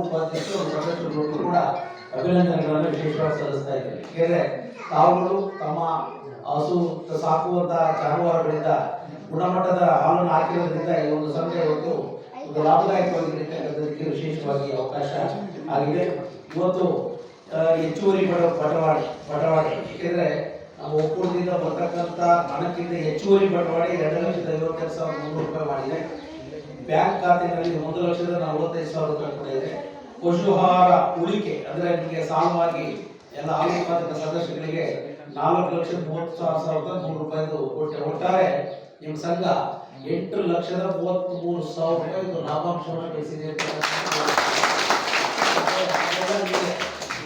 ಉಪಾಧ್ಯಕ್ಷರು ಸದಸ್ಯರು ಕೂಡ ಅಭಿನಂದನೆಗಳನ್ನು ವಿಶೇಷವಾಗಿ ಸಲ್ಲಿಸ್ತಾ ಇದ್ದಾರೆ. ಏಕೆಂದರೆ ತಾವುಗಳು ತಮ್ಮ ಹಸು ಸಾಕುವಂತ ಜಾನುವಾರುಗಳಿಂದ ಗುಣಮಟ್ಟದ ಹಾಲನ್ನು ಹಾಕಿರೋದ್ರಿಂದ ಈ ಒಂದು ಸಂಸ್ಥೆ ಇವತ್ತು ಒಂದು ಲಾಭದಾಯಕವಾಗಿರತಕ್ಕಂಥದಕ್ಕೆ ವಿಶೇಷವಾಗಿ ಅವಕಾಶ ಆಗಿದೆ. ಇವತ್ತು ಹೆಚ್ಚುವರಿ ಬಂಡವಾಳ ಏಕೆಂದರೆ ನಮ್ಮ ಒಕ್ಕೂಟದಿಂದ ಬರ್ತಕ್ಕಂಥ ಹಣಕ್ಕಿಂತ ಹೆಚ್ಚುವರಿ ಬಂಡವಾಳ 2,52,300 ರೂಪಾಯಿ ಮಾಡಿದೆ. ಬ್ಯಾಂಕ್ ಖಾತೆಯಲ್ಲಿ 1,45,000 ರೂಪಾಯಿ ಕೂಡ ಇದೆ. ಪಶುಹಾರ ಉಳಿಕೆ ಅಂದ್ರೆ ನಿಮಗೆ ಸಾಲವಾಗಿ ಎಲ್ಲ ಹಾಲು ಉತ್ಪಾದಕ ಸದಸ್ಯರಿಗೆ 4,30,300 ರೂಪಾಯಿ ಕೊಟ್ಟೆ. ಒಟ್ಟಾರೆ ನಿಮ್ಮ ಸಂಘ 8,33,000 ರೂಪಾಯಿ ಲಾಭಾಂಶವನ್ನು ಗಳಿಸಿದೆ.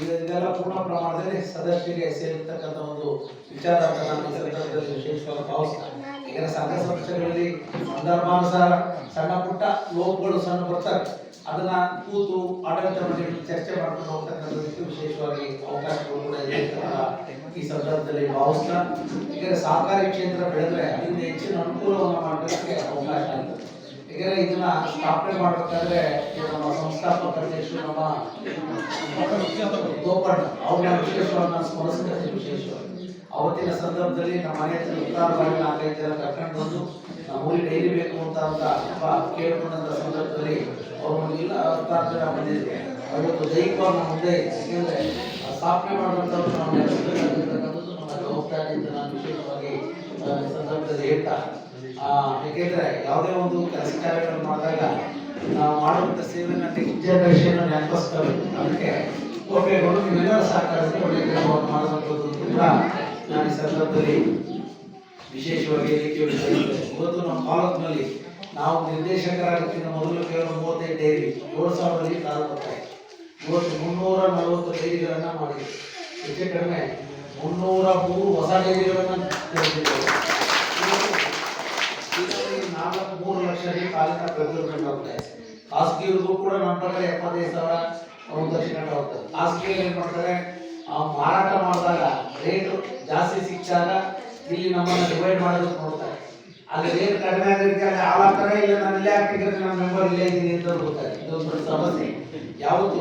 ಇದೆಲ್ಲ ಪೂರ್ಣ ಪ್ರಮಾಣದಲ್ಲಿ ಸದಸ್ಯರಿಗೆ ಸೇರಿರ್ತಕ್ಕಂಥ ಒಂದು ವಿಚಾರ ಅಂತ ನಾನು ಈ ಸಂದರ್ಭದಲ್ಲಿ ವಿಶೇಷವಾಗಿ ಭಾವಿಸ್ತೇನೆ. ಈಗ ಸಂಘ ಸಂಸ್ಥೆಗಳಲ್ಲಿ ಸಂದರ್ಭಾನುಸಾರ ಸಣ್ಣ ಪುಟ್ಟ ಲೋಪಗಳು ಸಣ್ಣ ಬರ್ತಾರೆ, ಅದನ್ನ ಕೂತು ಆಡಳಿತ ಮಂಡಳಿ ಚರ್ಚೆ ಮಾಡ್ಕೊಂಡು ಹೋಗ್ತಕ್ಕಂಥದಕ್ಕೆ ವಿಶೇಷವಾಗಿ ಅವಕಾಶಗಳು ಕೂಡ ಇದೆ ಅಂತ ಈ ಸಂದರ್ಭದಲ್ಲಿ ಭಾವಿಸ್ತಾ, ಈಗ ಸಹಕಾರಿ ಕ್ಷೇತ್ರ ಬೆಳೆದ್ರೆ ಅದರಿಂದ ಹೆಚ್ಚಿನ ಅನುಕೂಲವನ್ನು ಮಾಡೋದಕ್ಕೆ ಅವಕಾಶ ಆಗುತ್ತೆ. ಯಾಕಂದ್ರೆ ಇದನ್ನ ಸ್ಥಾಪನೆ ಮಾಡಬೇಕಾದ್ರೆ ನಮ್ಮ ಸಂಸ್ಥಾಪಕ ಅಧ್ಯಕ್ಷರು ನಮ್ಮ ಗೋಪಣ್ಣ ಅವ್ರನ್ನ ವಿಶೇಷವಾಗಿ ಸ್ಮರಿಸಬೇಕು. ವಿಶೇಷವಾಗಿ ಅವತ್ತಿನ ಸಂದರ್ಭದಲ್ಲಿ ನಮ್ಮ ಮನೆ ಹತ್ರ ಉತ್ತಾರವಾಗಿ 4-5 ಜನ ಕರ್ಕೊಂಡು ಬಂದು ನಮ್ಮೂರಿಗೆ ಡೈರಿ ಬೇಕು ಅಂತ ಕೇಳ್ಕೊಂಡಂತ ಸಂದರ್ಭದಲ್ಲಿ ಅವರು ಇಲ್ಲ 6 ಜನ ಬಂದಿದ್ರು. ಅವತ್ತು ದೈಹಿಕವಾಗಿ ನಮ್ಮ ಮುಂದೆ ಯಾಕೆಂದ್ರೆ ಸ್ಥಾಪನೆ ಮಾಡುವಂಥವ್ರು ನಾವು ನೆಲೆಸಬೇಕಾಗಿರ್ತಕ್ಕಂಥದ್ದು ನಮ್ಮ ಜವಾಬ್ದಾರಿ ಅಂತ ನಾನು ವಿಶೇಷವಾಗಿ ಸಂದರ್ಭದಲ್ಲಿ ಹೇಳ್ತಾ, ಯಾಕೆಂದ್ರೆ ಯಾವುದೇ ಒಂದು ಕೆಲಸ ಕಾರ್ಯಗಳನ್ನು ಮಾಡಿದಾಗ ನಾವು ಮಾಡುವಂಥ ಸೇವೆಯನ್ನು ನೆಕ್ಸ್ಟ್ ಜನರೇಷನ್ ನೆನಪಿಸ್ಕೋಬೇಕು. ಅದಕ್ಕೆ ಕೋಟೆಗಳು ನೀವೆಲ್ಲರ ಸಹಕಾರಕ್ಕೆ ಒಳ್ಳೆಯ ಕೆಲಸವನ್ನು ಮಾಡುವಂಥದ್ದು ಕೂಡ ನಾನು ಈ ಸಂದರ್ಭದಲ್ಲಿ ವಿಶೇಷವಾಗಿ ಇವತ್ತು ನಮ್ಮ ತಾಲೂಕಿನಲ್ಲಿ ನಾವು ನಿರ್ದೇಶಕರಾಗೋಕ್ಕಿಂತ ಮೊದಲು ಕೇವಲ 35 ಡೈರಿ 7,000 ಪ್ರಾರಂಭವಾಗಿದೆ. ಇವತ್ತು 340 ಡೈರಿಗಳನ್ನು ಮಾಡಿದೆ. ಹೆಚ್ಚು ಕಡಿಮೆ 303 ಹೊಸ ಡೈರಿಗಳನ್ನು ತೆರೆದಿದ್ದೇವೆ. 3 ಲಕ್ಷ ಕಾಲಿನ ಪ್ರತಿಯೊಬ್ಬರಾಗ್ತಾ ಇದೆ. ಖಾಸಗಿಯವ್ರಿಗೂ ಕೂಡ ನಮ್ಮ ಪ್ರಕಾರ 75,000 1 ಲಕ್ಷ ಗಂಟೆ ಹೋಗ್ತದೆ. ಖಾಸಗಿಯಲ್ಲಿ ಏನು ಮಾಡ್ತಾರೆ, ಮಾರಾಟ ಮಾಡಿದಾಗ ರೇಟ್ ಜಾಸ್ತಿ ಸಿಕ್ಕಾಗ ಇಲ್ಲಿ ನಮ್ಮನ್ನು ಡಿವೈಡ್ ಮಾಡೋದಕ್ಕೆ ನೋಡ್ತಾರೆ. ಅಲ್ಲಿ ರೇಟ್ ಕಡಿಮೆ ಆಗೋದಕ್ಕೆ ಅಲ್ಲಿ ಹಾಳಾಗ್ತಾರೆ, ಇಲ್ಲ ನಾನು ಇಲ್ಲೇ ಹಾಕಿದ್ರೆ ನನ್ನ ಮೆಂಬರ್ ಇಲ್ಲೇ ಇದ್ದೀನಿ ಅಂತ ಗೊತ್ತಾರೆ. ಇದೊಂದು ಸಮಸ್ಯೆ. ಯಾವತ್ತು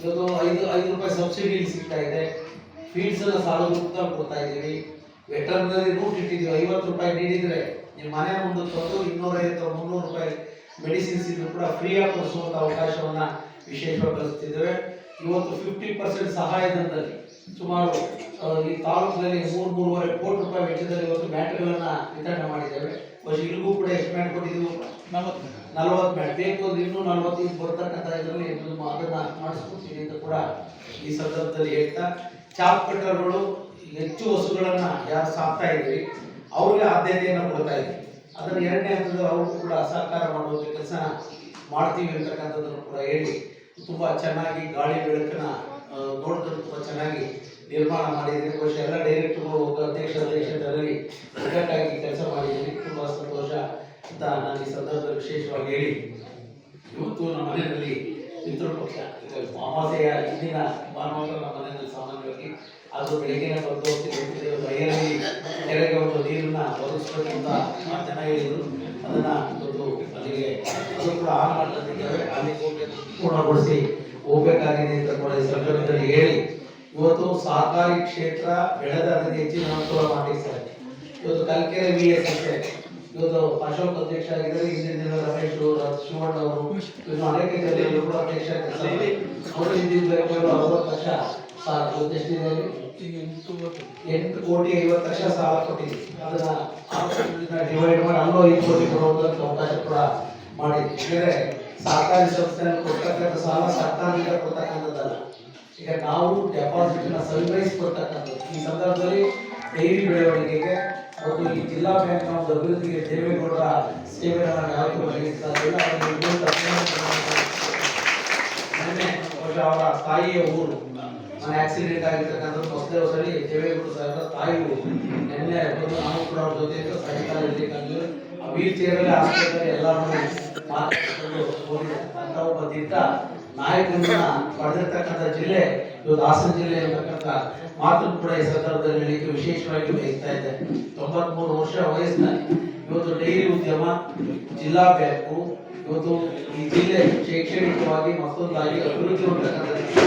ಇವತ್ತು 5 ರೂಪಾಯಿ ಸಬ್ಸಿಡಿ ಸಿಗ್ತಾ ಇದೆ. ಫೀಡ್ಸ್ ಎಲ್ಲ ಸಾಲ ರೂಪದಲ್ಲಿ ಕೊಡ್ತಾ ಇದ್ದೀವಿ. ವೆಟರ್ನರಿ ರೂಟ್ ಇಟ್ಟಿದ್ದೀವಿ. 50 ರೂಪಾಯಿ ನೀಡಿದರೆ ನಿಮ್ಮ ಮನೆ ಮುಂದೆ ತಂದು 250-300 ರೂಪಾಯಿ ಮೆಡಿಸಿನ್ಸ್ ಇದ್ರು ಕೂಡ ಫ್ರೀಯಾಗಿ ಕೊಡಿಸುವಂಥ ಅವಕಾಶವನ್ನು ವಿಶೇಷವಾಗಿ ಕಲಿಸ್ತಿದ್ದೇವೆ. ಇವತ್ತು 50% ಸಹಾಯಧನದಲ್ಲಿ ಸುಮಾರು ಈ ತಾಲೂಕಿನಲ್ಲಿ 3-3.5 ಕೋಟಿ ರೂಪಾಯಿ ವೆಚ್ಚದಲ್ಲಿ ಇವತ್ತು ಮ್ಯಾಟ್ಗಳನ್ನು ವಿತರಣೆ ಮಾಡಿದ್ದೇವೆ. ಇಲ್ಲಿಗೂ ಕೂಡ ಎಷ್ಟು ಮ್ಯಾಟ್ ಕೊಟ್ಟಿದ್ದೀವಿ? 40 ಮ್ಯಾಟ್ ಬೇಕು ಅಂದ್ರೆ ಇನ್ನೂ 40 ಬರ್ತಕ್ಕಂಥ ಇದರಲ್ಲಿ ಅದನ್ನು ಮಾಡಿಸ್ಕೊಡ್ತೀವಿ ಅಂತ ಕೂಡ ಈ ಸಂದರ್ಭದಲ್ಲಿ ಹೇಳ್ತಾ, ಚಾಪ್ ಕಟ್ಟರ್ಗಳು ಹೆಚ್ಚು ಹಸುಗಳನ್ನು ಯಾರು ಸಾಕ್ತಾ ಇದ್ರಿ ಅವ್ರಿಗೆ ಆದ್ಯತೆಯನ್ನು ಕೊಡ್ತಾ ಇದ್ವಿ. ಅದನ್ನು 2ನೇ ಹಂತದಲ್ಲಿ ಅವ್ರಿಗೂ ಕೂಡ ಸಹಕಾರ ಮಾಡುವಂಥ ಕೆಲಸ ಮಾಡ್ತೀವಿ ಅಂತಕ್ಕಂಥದ್ದನ್ನು ಕೂಡ ಹೇಳಿ ತುಂಬ ಚೆನ್ನಾಗಿ ಗಾಳಿ ಬೆಳಕನ್ನ ನೋಡಿದ್ರೆ ತುಂಬ ಚೆನ್ನಾಗಿ ನಿರ್ಮಾಣ ಮಾಡಿದ್ದೀನಿ. ಬಹುಶಃ ಎಲ್ಲ ಡೈರೆಕ್ಟರ್ಗಳು ಅಧ್ಯಕ್ಷರಲ್ಲಿ ಒಗ್ಗಟ್ಟಾಗಿ ಕೆಲಸ ಮಾಡಿದ್ದೀನಿ. ತುಂಬ ಸಂತೋಷ ಅಂತ ನಾನು ಈ ಸಂದರ್ಭದಲ್ಲಿ ವಿಶೇಷವಾಗಿ ಹೇಳಿ, ಇವತ್ತು ನಮ್ಮ ಮನೆಯಲ್ಲಿ ಪಿತೃಪಕ್ಷ ಅಮಾವಾಸ್ಯೆಯ ಹಿಂದಿನ ಭಾನುವಾರ ನಮ್ಮ ಮನೆಯಲ್ಲಿ ಸಾಮಾನ್ಯವಾಗಿ ಅದು ಬೆಳಗ್ಗೆನೇ ಬಂದು ಬೈಯಲ್ಲಿ ಕೆರೆಗೆ ಒಂದು ನೀರನ್ನ ಒದಗಿಸ್ಬೇಕು ಅಂತ ಜನ ಹೇಳಿದರು. ಅದನ್ನು ಇವತ್ತು ಅಲ್ಲಿಗೆ ಅದು ಕೂಡ ಆನ್ ಮಾಡ್ತಿದ್ದೇವೆ. ಅಲ್ಲಿ ಪೂರ್ಣಗೊಳಿಸಿ ಹೋಗಬೇಕಾಗಿದೆ ಅಂತ ಕೂಡ ಈ ಸಂದರ್ಭದಲ್ಲಿ ಹೇಳಿ, ಇವತ್ತು ಸಹಕಾರಿ ಕ್ಷೇತ್ರ ಬೆಳೆದ ಅದಕ್ಕೆ ಹೆಚ್ಚಿನ ಅನುಕೂಲ ಮಾಡಿದ್ದಾರೆ. ಇವತ್ತು ಕಲ್ಕೆರೆ VSS ಇವತ್ತು ಅಶೋಕ್ ಅಧ್ಯಕ್ಷ ಆಗಿದ್ದಾರೆ. ಹಿಂದಿನ ದಿನ ರಮೇಶ್ ಶಿವಣ್ಣ ಅವರು ಇನ್ನು ಅನೇಕ ಜಿಲ್ಲೆಯಲ್ಲೂ ಕೂಡ ಅಧ್ಯಕ್ಷ ಅವರು ಹಿಂದಿನ 60 ಲಕ್ಷ ಸಾಲ 8,50,00,000 ಸಾಲ ಕೊಟ್ಟಿದ್ದೀವಿ. ಅದನ್ನ ಡಿವೈಡ್ ಮಾಡಿ ಅಲ್ಲೂ 5 ಕೋಟಿ ಕೊಡುವುದಕ್ಕೆ ಅವಕಾಶ ಕೂಡ ಮಾಡಿದ್ವಿ. ಯಾಕಂದ್ರೆ ಸಹಕಾರಿ ಸಂಸ್ಥೆಯಲ್ಲಿ ಕೊಡ್ತಕ್ಕಂಥ ಸಾಲ ಸರ್ಕಾರದಿಂದ ಕೊಡ್ತಕ್ಕಂಥದ್ದಲ್ಲ. ಈಗ ನಾವು ಡೆಪಾಸಿಟ್ನ ಸಂಗ್ರಹಿಸಿಕೊಡ್ತಕ್ಕಂಥದ್ದು. ಈ ಸಂದರ್ಭದಲ್ಲಿ ಡೈರಿ ಬೆಳವಣಿಗೆಗೆ ಮತ್ತು ಈ ಜಿಲ್ಲಾ ಬ್ಯಾಂಕ್ನ ಒಂದು ಅಭಿವೃದ್ಧಿಗೆ ದೇವೇಗೌಡರ ಸೇವೆಗಳನ್ನು ಯಾರಿಗೂ ಒದಗಿಸ್ತಾರಿಲ್ಲ. ಅವರ ತಾಯಿಯ ಊರು ಮನೆ ಆಕ್ಸಿಡೆಂಟ್ ಆಗಿರ್ತಕ್ಕಂಥದ್ದು ಮೊದಲೇ ಸರಿ ದೇವೇಗೌಡ ಸಾಹೇಬರ ತಾಯಿ ಊರು. ನಿನ್ನೆ ಬಂದು ನಾವು ಕೂಡ ಅವ್ರ ಜೊತೆ ಸಹಕಾರ ಇರಲಿಕ್ಕಂದ್ರೆ ವೀಲ್ ಚೇರಲ್ಲಿ ಆಸ್ಪತ್ರೆಯಲ್ಲಿ ಎಲ್ಲರೂ ಮಾತಾಡಿಕೊಂಡು ಅಂತ ಒಬ್ಬ ದಿಟ್ಟ ನಾಯಕರನ್ನ ಪಡೆದಿರ್ತಕ್ಕಂಥ ಜಿಲ್ಲೆ ಇವತ್ತು ಹಾಸನ ಜಿಲ್ಲೆ ಇರತಕ್ಕಂಥ ಮಾತು ಕೂಡ ಈ ಸಂದರ್ಭದಲ್ಲಿ ಹೇಳಲಿಕ್ಕೆ ವಿಶೇಷವಾಗಿ ಬಯಸ್ತಾ ಇದೆ. 93 ವರ್ಷ ವಯಸ್ಸಿನಲ್ಲಿ ಇವತ್ತು ಡೈರಿ ಉದ್ಯಮ, ಜಿಲ್ಲಾ ಬ್ಯಾಂಕು, ಇವತ್ತು ಈ ಜಿಲ್ಲೆ ಶೈಕ್ಷಣಿಕವಾಗಿ ಮತ್ತೊಂದಾಗಿ ಅಭಿವೃದ್ಧಿ ಹೊಂದತಕ್ಕಂಥದ್ದು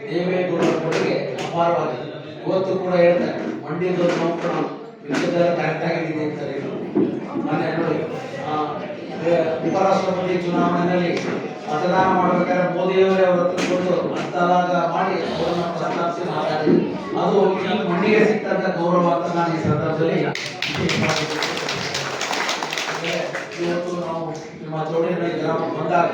ದೇವೇಗೌಡರ ಕೊಡುಗೆ ಅಪಾರವಾಗಿದೆ. ಇವತ್ತು ಕೂಡ ಹೇಳ್ತಾರೆ ಮಂಡ್ಯದವರು ನೋಡ್ಕೊಳ ವಿಷಯದೆಲ್ಲ ಕರೆಕ್ಟ್ ಆಗಿದ್ದೀನಿ ಅಂತಾರೆ. ಮೊನ್ನೆ ನೋಡಿ ಉಪರಾಷ್ಟ್ರಪತಿ ಚುನಾವಣೆಯಲ್ಲಿ ಮತದಾನ ಮಾಡಬೇಕಾದ್ರೆ ಮೋದಿಯವರೇ ಅವರ ಹತ್ತಿರಕೊಂಡು ಅಂತರಾಗ ಮಾಡಿ ಅವರನ್ನು ಪ್ರಸ್ತಾಪಿಸಿ ಮಾತಾಡಿದ್ರು. ಅದು ಈ ಮಣ್ಣಿಗೆ ಸಿಕ್ಕಂತ ಗೌರವ ಅಂತ ನಾನು ಈ ಸಂದರ್ಭದಲ್ಲಿ ಇವತ್ತು ನಾವು ನಿಮ್ಮ ಚೌಡೇನಹಳ್ಳಿ ಗ್ರಾಮ ಬಂದಾಗ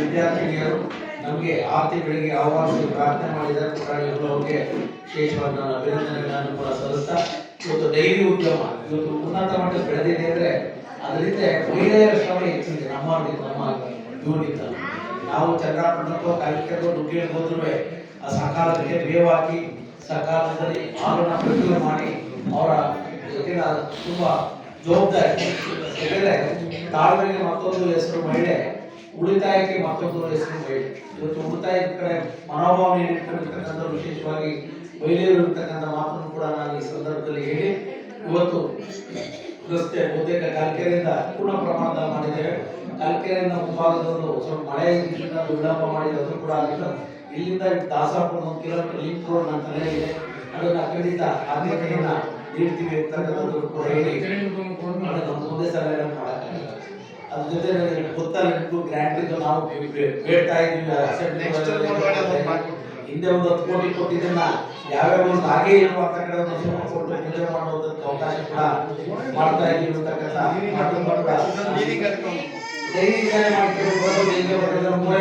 ವಿದ್ಯಾರ್ಥಿನಿಯರು ನಮಗೆ 6 ತಿಂಗಳಿಗೆ ಆಹ್ವಾನಿಸಿ ಪ್ರಾರ್ಥನೆ ಮಾಡಿದರೆ ಕೂಡ ಅವರಿಗೆ ವಿಶೇಷವಾದ ನಾನು ಅಭಿನಂದನೆಗಳನ್ನು ಕೂಡ ಸಲ್ಲಿಸ್ತಾ ಇವತ್ತು ಡೈರಿ ಉದ್ಯಮ ಇವತ್ತು ಉನ್ನತ ಮಟ್ಟಕ್ಕೆ ಬೆಳೆದಿದೆ ಅಂದರೆ ಅದರಿಂದ ಮಹಿಳೆಯರ ಶ್ರಮ ಹೆಚ್ಚಿದೆ. ನಮ್ಮ ಇವರಿಂದ ನಾವು ಚಂದ್ರಾಪಟ್ಟಣಕ್ಕೋ ಕಾಲಿಕೆಗೋ ದುಡ್ಡಿಗೆ ಹೋದ್ರೂ ಆ ಸಕಾಲಕ್ಕೆ ಬೇವು ಹಾಕಿ ಸಕಾಲದಲ್ಲಿ ಹಾಲನ್ನು ಪ್ರತಿಯೊಂದು ಮಾಡಿ ಅವರ ಜೊತೆಗೆ ತುಂಬ ಜವಾಬ್ದಾರಿ. ಯಾಕಂದರೆ ತಾಳ್ಮೆಗೆ ಮತ್ತೊಂದು ಹೆಸರು ಮಹಿಳೆ, ಉಳಿತಾಯಕ್ಕೆ ಮತ್ತೊಂದು ಹೆಸರು ಮಹಿಳೆ. ಇವತ್ತು ಉಳಿತಾಯದ ಕಡೆ ಮನೋಭಾವನೆ ಇಟ್ಕೊಂಡಿರ್ತಕ್ಕಂಥ ವಿಶೇಷವಾಗಿ ಮಹಿಳೆಯರು ಇರ್ತಕ್ಕಂಥ ಮಾತನ್ನು ಕೂಡ ನಾನು ಈ ಸಂದರ್ಭದಲ್ಲಿ ಹೇಳಿ ಇವತ್ತು ರಸ್ತೆ ಬಹುತೇಕ ಕಲ್ಕೆರೆಯಿಂದ ಪೂರ್ಣ ಪ್ರಮಾಣದ ಮಾಡಿದ್ದೇವೆ. ಕಲ್ಕೆರೆಯಿಂದ ಮುಂಭಾಗದಲ್ಲೂ ಸ್ವಲ್ಪ ಮಳೆ ವಿಳಂಬ ಮಾಡಿದ್ರು ಕೂಡ ಆಗಿಲ್ಲ. ಇಲ್ಲಿಂದ ದಾಸರಪುರ 1 ಕಿಲೋಮೀಟರ್ ಲಿಂಕ್ ರೋಡ್ ನನ್ನ ತಲೆಯಲ್ಲಿದೆ. ಅದನ್ನು ಖಂಡಿತ ಆದ್ಯತೆಯನ್ನ ನೀಡ್ತೀವಿ ಅಂತಕ್ಕಂಥದ್ದು ಕೂಡ ಹೇಳಿ ಅದನ್ನು ಮುಂದೆ ಸಲ ಮಾಡೋಕ್ಕಾಗಲ್ಲ. ಅದ್ರ ಜೊತೆ ಗೊತ್ತಲ್ಲ ನಿಮಗೂ ಗ್ರ್ಯಾಂಟ್ ಇದ್ದು ನಾವು ಬೇಡ್ತಾ ಇದ್ದೀವಿ ಅಸೆಂಬ್ಲಿ ಹಿಂದೆ ಒಂದು 10 ಕೋಟಿ ಕೊಟ್ಟಿದ್ದನ್ನ ಯಾವ್ಯಾವ ಒಂದು ಹಾಗೆ ಇರುವಂತ ಕಡೆ ಒಂದು ಸುಮಾರು ಕೊಟ್ಟು ಪೂಜೆ ಮಾಡುವುದಕ್ಕೆ ಅವಕಾಶ ಕೂಡ ಮಾಡ್ತಾ ಇದ್ದೀವಿ ಅಂತಕ್ಕಂಥ $3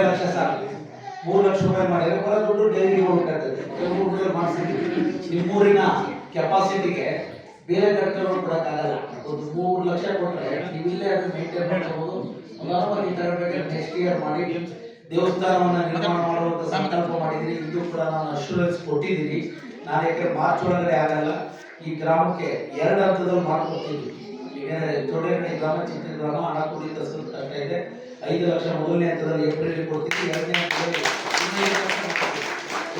ಲಕ್ಷ ಸಾಕು. 3 ಲಕ್ಷ ರೂಪಾಯಿ ಮಾಡಿದ್ರೆ ಬರೋ ದುಡ್ಡು ಡೈರಿಗೆ ಹೋಗ್ಬೇಕಾಗ್ತದೆ. ಮಾಡಿಸಿದ್ವಿ ನಿಮ್ಮೂರಿನ ಕೆಪಾಸಿಟಿಗೆ ಬೇರೆ ಕಡೆಗಳು ಕೊಡಕ್ಕಾಗಲ್ಲ. ಒಂದು 3 ಲಕ್ಷ ಕೊಟ್ಟರೆ ನೀವು ಇಲ್ಲೇ ಅದನ್ನ ಮೇಂಟೈನ್ ಮಾಡ್ಕೋಬಹುದು. ಈ ತರಬೇಕಾದ್ರೆ ನೆಕ್ಸ್ಟ್ ಇಯರ್ ಮಾಡಿ ದೇವಸ್ಥಾನವನ್ನ ನಿರ್ಮಾಣ ಮಾಡುವಂತ ಸಂಕಲ್ಪ ಮಾಡಿದ್ದೀನಿ. ಇದು ಕೂಡ ನಾನು ಅಶ್ಯೂರೆನ್ಸ್ ಕೊಟ್ಟಿದ್ದೀನಿ. ನಾನು ಯಾಕಂದ್ರೆ ಮಾರ್ಚ್ ಒಳಗಡೆ ಆಗಲ್ಲ, ಈ ಗ್ರಾಮಕ್ಕೆ 2 ಹಂತದಲ್ಲಿ ಮಾಡ್ಕೊಡ್ತೀವಿ. ಯಾಕಂದ್ರೆ ಚೌಡೇನಹಳ್ಳಿ ಗ್ರಾಮ ಚಿಕ್ಕ ಗ್ರಾಮ, ಹಣ ಕೊಡಿ ಸ್ವಲ್ಪ ಕಷ್ಟ ಇದೆ. 5 ಲಕ್ಷ ಮೊದಲನೇ ಹಂತದಲ್ಲಿ ಏಪ್ರಿಲ್ ಕೊಡ್ತೀವಿ. 2ನೇ ಹಂತದಲ್ಲಿ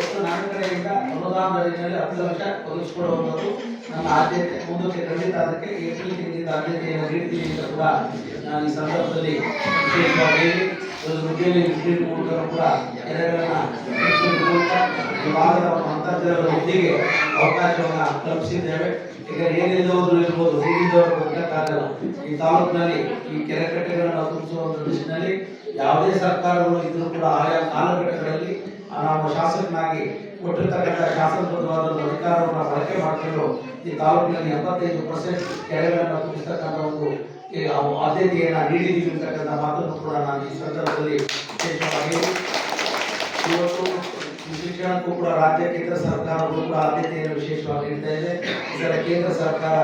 ಒಟ್ಟು ನನ್ನ ಕಡೆಯಿಂದ ಅನುದಾನದ ಅಡಿಯಲ್ಲಿ 10 ಲಕ್ಷ ಒದಗಿಸಿಕೊಡುವಂಥದ್ದು ನನ್ನ ಆದ್ಯತೆ. ಮುಂದಕ್ಕೆ ಖಂಡಿತ ಅದಕ್ಕೆ ಏಪ್ರಿಲ್ ತಿಂಗಳಿಂದ ಆದ್ಯತೆಯನ್ನು ನೀಡ್ತೀನಿ ಅಂತ ಕೂಡ ನಾನು ಈ ಸಂದರ್ಭದಲ್ಲಿ ವಿಶೇಷವಾಗಿ ಹುದ್ದೆಯಲ್ಲಿ ವಿಸಿಟ್ ಮೂಲಕ ಕೂಡ ಕೆರೆಗಳನ್ನ ಈ ಭಾಗದ ಅಂತರ್ಜಲದ ವೃದ್ಧಿಗೆ ಅವಕಾಶವನ್ನು ಕಲ್ಪಿಸಿದ್ದೇವೆ. ಈಗ ಏನಿಲ್ಲದವರು ಇರ್ಬೋದು, ನೀರಿದ್ದವರು ಬರಲಿಕ್ಕಾಗಲ್ಲ. ಈ ತಾಲೂಕಿನಲ್ಲಿ ಈ ಕೆರೆ ಕಟ್ಟೆಗಳನ್ನು ತುಂಬಿಸುವಂತ ದೃಷ್ಟಿನಲ್ಲಿ ಯಾವುದೇ ಸರ್ಕಾರಗಳು ಇದ್ರೂ ಕೂಡ ಆಯಾ ಕಾಲಘಟ್ಟಗಳಲ್ಲಿ ನಾವು ಶಾಸಕನಾಗಿ ಕೊಟ್ಟಿರ್ತಕ್ಕಂಥ ಶಾಸನಬದ್ಧವಾದ ಅಧಿಕಾರವನ್ನು ಬಳಕೆ ಮಾಡಿಕೊಂಡು ಈ ತಾಲೂಕಿನಲ್ಲಿ 75% ಕೆರೆಗಳನ್ನು ತುಂಬಿಸ್ತಕ್ಕಂಥ ಒಂದು ಆದ್ಯತೆಯನ್ನು ನೀಡಿದ್ದೀವಿ ಅಂತಕ್ಕಂಥ ಮಾತನ್ನು ಕೂಡ ನಾನು ಈ ಸಂದರ್ಭದಲ್ಲಿ ವಿಶೇಷವಾಗಿ ಇವತ್ತು ಶಿಕ್ಷಣಕ್ಕೂ ಕೂಡ ರಾಜ್ಯ ಕೇಂದ್ರ ಸರ್ಕಾರಗಳು ಕೂಡ ಆದ್ಯತೆಯನ್ನು ವಿಶೇಷವಾಗಿ ನೀಡ್ತಾ ಇದೆ. ಇದರ ಕೇಂದ್ರ ಸರ್ಕಾರ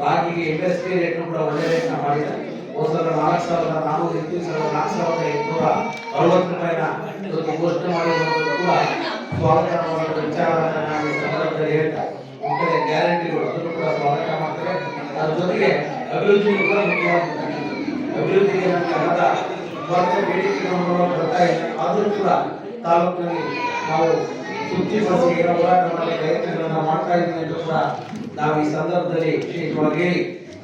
ರಾಗಿಗೆ MSP ರೇಟ್ ಕೂಡ ಒಳ್ಳೆ ರೇಟ್ನ ಮಾಡಿದೆ. ಹೋದ 4,400 ಇತ್ತು, 4,860 ರೂಪಾಯಿನ ಇವತ್ತು ಘೋಷಣೆ ಮಾಡಿರುವುದು ಕೂಡ ಸ್ವಾಗತ ವಿಚಾರ ನಾನು ಈ ಸಂದರ್ಭದಲ್ಲಿ ಹೇಳ್ತಾ ಈ ಕಡೆ ಗ್ಯಾರಂಟಿಗಳು ಅದನ್ನು ಕೂಡ ಸ್ವಾಗತ ಮಾಡ್ತಾರೆ. ಅದ್ರ ಜೊತೆಗೆ ಅಭಿವೃದ್ಧಿ ಕೂಡ ಮುಖ್ಯವಾಗಿದೆ. ಅಭಿವೃದ್ಧಿಗೆ ನಮಗೆ ಬೇಡಿಕೆಗಳನ್ನು ಬರ್ತಾ ಇದೆ. ಆದರೂ ಕೂಡ ತಾಲೂಕಿನಲ್ಲಿ ನಾವು ಸುದ್ದಿಪಡಿಸಿ ಹೋರಾಟ ಮಾಡಿ ಪ್ರಯತ್ನಗಳನ್ನು ಮಾಡ್ತಾ ಇದ್ದೀವಿ ಅಂತ ಕೂಡ ನಾವು ಈ ಸಂದರ್ಭದಲ್ಲಿ ವಿಶೇಷವಾಗಿ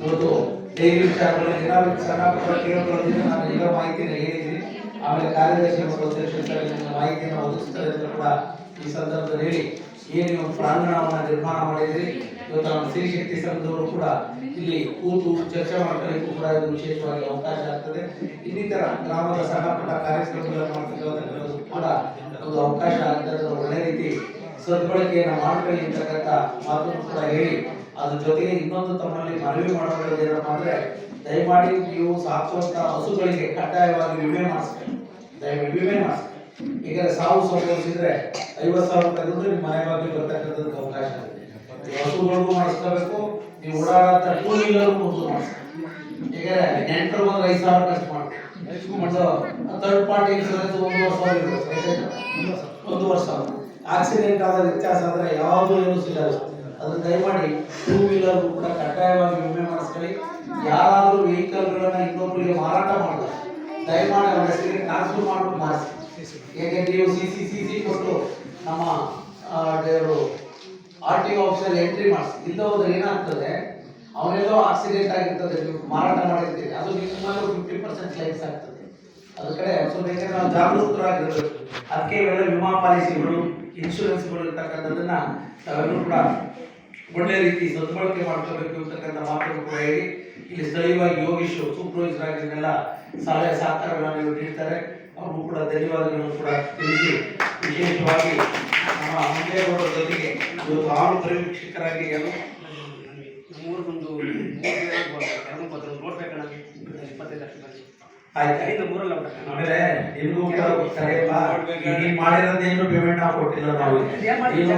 ಇವತ್ತು ಡೈರಿ ವಿಚಾರಗಳಲ್ಲಿ ಏನಾದರೂ ಸಣ್ಣ ಪುಟ್ಟ ಕೇಳುವುದರಿಂದ ನಾನು ಎಲ್ಲ ಮಾಹಿತಿಯನ್ನು ಹೇಳಿದ್ದೀನಿ. ಆಮೇಲೆ ಕಾರ್ಯದರ್ಶಿ ಮತ್ತು ಅಧ್ಯಕ್ಷರು ಮಾಹಿತಿಯನ್ನು ಒದಗಿಸ್ತಾರೆ ಅಂತ ಕೂಡ ಈ ಸಂದರ್ಭದಲ್ಲಿ ಹೇಳಿ ಏನು ಪ್ರಾಂಗಣವನ್ನು ನಿರ್ಮಾಣ ಮಾಡಿದ್ರಿ. ಇವತ್ತು ನಮ್ಮ ಸ್ತ್ರೀ ಶಕ್ತಿ ಸಂಘದವರು ಕೂಡ ಇಲ್ಲಿ ಕೂತು ಚರ್ಚೆ ಮಾಡಲಿಕ್ಕೂ ಕೂಡ ಇದು ವಿಶೇಷವಾಗಿ ಅವಕಾಶ ಆಗ್ತದೆ. ಇನ್ನಿತರ ಗ್ರಾಮದ ಸಣ್ಣ ಪುಟ್ಟ ಕಾರ್ಯಕ್ರಮಗಳನ್ನು ಮಾಡ್ತಕ್ಕಂಥದ್ದು ಕೂಡ ಒಂದು ಅವಕಾಶ ಆಗ್ತದೆ. ಒಳ್ಳೆ ರೀತಿ ಸದ್ಬಳಕೆಯನ್ನು ಮಾಡ್ಕೊಳ್ಳಿ ಅಂತಕ್ಕಂಥ ಮಾತನ್ನು ಕೂಡ ಹೇಳಿ ಅದ್ರ ಜೊತೆಗೆ ಇನ್ನೊಂದು ತಮ್ಮಲ್ಲಿ ಮನವಿ ಮಾಡೋದು ಏನಪ್ಪ ಅಂದ್ರೆ ದಯಮಾಡಿ ನೀವು ಸಾಕುವಂತ ಹಸುಗಳಿಗೆ ಕಡ್ಡಾಯವಾಗಿ ವಿಮೆ ಮಾಡಿಸ್ಬೇಕು. ದಯವಿಟ್ಟು ವಿಮೆ ಮಾಡಿಸ್ಬೇಕು. ಈಗ ಸಾವು ಸಂಭವಿಸಿದ್ರೆ 50,000 ರೂಪಾಯಿ ದುಡ್ಡು ನಿಮ್ಮ ಮನೆ ಬಗ್ಗೆ ಬರ್ತಕ್ಕಂಥದ್ದು ಅವಕಾಶ ಇದೆ. ಹಸುಗಳಿಗೂ ಮಾಡಿಸ್ಕೋಬೇಕು. ನೀವು ಓಡಾಡತ್ತ 2 ವೀಲರ್ ಮುಂದೆ ಮಾಡಿಸ್ಬೇಕು. ಈಗ ನೆಂಟರು ಬಂದ್ರೆ 5,000 ಖರ್ಚು ಮಾಡ್ಬೇಕು. ಥರ್ಡ್ ಪಾರ್ಟಿ ಇನ್ಶೂರೆನ್ಸ್ 1,500,000 ಇರಬೇಕು. 1,500,000 ಆಕ್ಸಿಡೆಂಟ್ ಆದ ವ್ಯತ್ಯಾಸ ಅಂದ್ರೆ ಯಾವುದು ಏನು ಸಿಗಲ್ಲ. ಅದನ್ನ ದಯಮಾಡಿ 2 ವೀಲರ್ ಕೂಡ ಕಡ್ಡಾಯವಾಗಿ ವಿಮೆ ಮಾಡಿಸ್ಕೊಳ್ಳಿ. ಯಾರಾದರೂ ವೆಹಿಕಲ್ಗಳನ್ನ ಇನ್ನೊಬ್ಬರಿಗೆ ಮಾರಾಟ ಮಾಡಿದ್ರೆ ದಯಮಾಡಿ ಅವರ ಹೆಸರಿಗೆ ಟ್ರಾನ್ಸ್ಫರ್ ಮಾಡ್ಬಿಟ್ಟು ಮಾಡಿಸಿ. ಯಾಕೆಂದ್ರೆ ನೀವು ಸಿ ಕೊಟ್ಟು ನಮ್ಮ RTO ಆಫೀಸರ್ ಎಂಟ್ರಿ ಮಾಡಿಸಿ. ಇಲ್ಲ ಹೋದ್ರೆ ಏನಾಗ್ತದೆ, ಅವನೆಲ್ಲೋ ಆಕ್ಸಿಡೆಂಟ್ ಆಗಿರ್ತದೆ, ನೀವು ಮಾರಾಟ ಮಾಡಿರ್ತೀರಿ, ಅದು ನಿಮ್ಮ 50% ಕ್ಲೈಮ್ಸ್ ಆಗ್ತದೆ. ಅದ್ರ ಕಡೆ ಸ್ವಲ್ಪ ಯಾಕಂದ್ರೆ ನಾವು ಜಾಗೃತರಾಗಿರ್ಬೇಕು. ಅದಕ್ಕೆ ಇವೆಲ್ಲ ವಿಮಾ ಪಾಲಿಸಿಗಳು, ಇನ್ಶೂರೆನ್ಸ್ಗಳು ಇರ್ತಕ್ಕಂಥದ್ದನ್ನ ನಾವೆಲ್ಲರೂ ಕೂಡ ಒಳ್ಳೆ ರೀತಿ ಸದ್ಬಳಕೆ ಮಾಡ್ಕೋಬೇಕು ಅಂತಕ್ಕಂಥ ಮಾತನ್ನು ಕೂಡ ಹೇಳಿ, ಇಲ್ಲಿ ಸ್ಥಳೀಯವಾಗಿ ಯೋಗೀಶ್ ಸೂಪರ್ವೈಸರ್ ಆಗಿದ್ದೆಲ್ಲ ಸಲಹೆ ಸಹಕಾರಗಳನ್ನು ನೀಡ್ತಾರೆ. ಅವ್ರಿಗೂ ಕೂಡ ಧನ್ಯವಾದಗಳನ್ನು ಕೂಡ ತಿಳಿಸಿ, ವಿಶೇಷವಾಗಿ ನಮ್ಮ ಮಂಜೇಗೌಡರ ಜೊತೆಗೆ ಇವತ್ತು ಆರು ಪರಿವೀಕ್ಷಕರಾಗಿ ಎಲ್ಲ ನಮ್ಮೂರಿಗೊಂದು ನೋಡ್ಬೇಕಣ್ಣ 25 ಲಕ್ಷ ಆಯ್ತು. ಐದು ಮೂರಲ್ಲ ಆಮೇಲೆ ನಿಮಗೂ ಕೂಡ ಸರಿಯಪ್ಪ, ಈಗ ಮಾಡಿರೋದೇನು ಪೇಮೆಂಟ್ ನಾವು ಕೊಟ್ಟಿಲ್ಲ. ನಾವು ಈಗ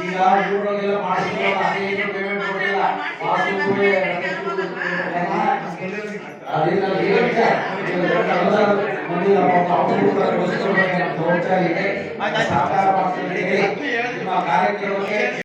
ಈಗ ಊರೊಳಗೆಲ್ಲ ಮಾಡಿಸಿದ್ರಲ್ಲ, ಅದೇನು ಪೇಮೆಂಟ್ ಕೊಟ್ಟಿಲ್ಲ. ಕಾರ್ಯಕ್ರಮಕ್ಕೆ